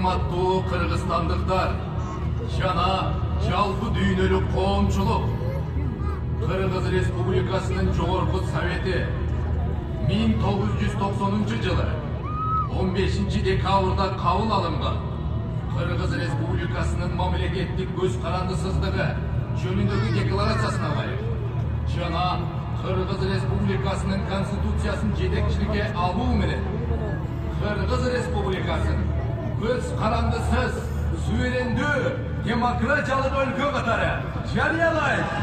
Урматтуу кыргызстандыктар, жана жалпы дүйнөлүк коомчулук, Кыргыз Республикасынын Жогорку Совети 1990-жылы 15 декабрда кабыл алынган Кыргыз Республикасынын мамлекеттик көз карандысыздыгы жөнүндөгү декларациясына ылайык жана Кыргыз Республикасынын Конституциясын жетекчиликке алуу менен Кыргыз Республикасын көз карандысыз, суверендүү, демократиялык өлкө катары жарыялайт.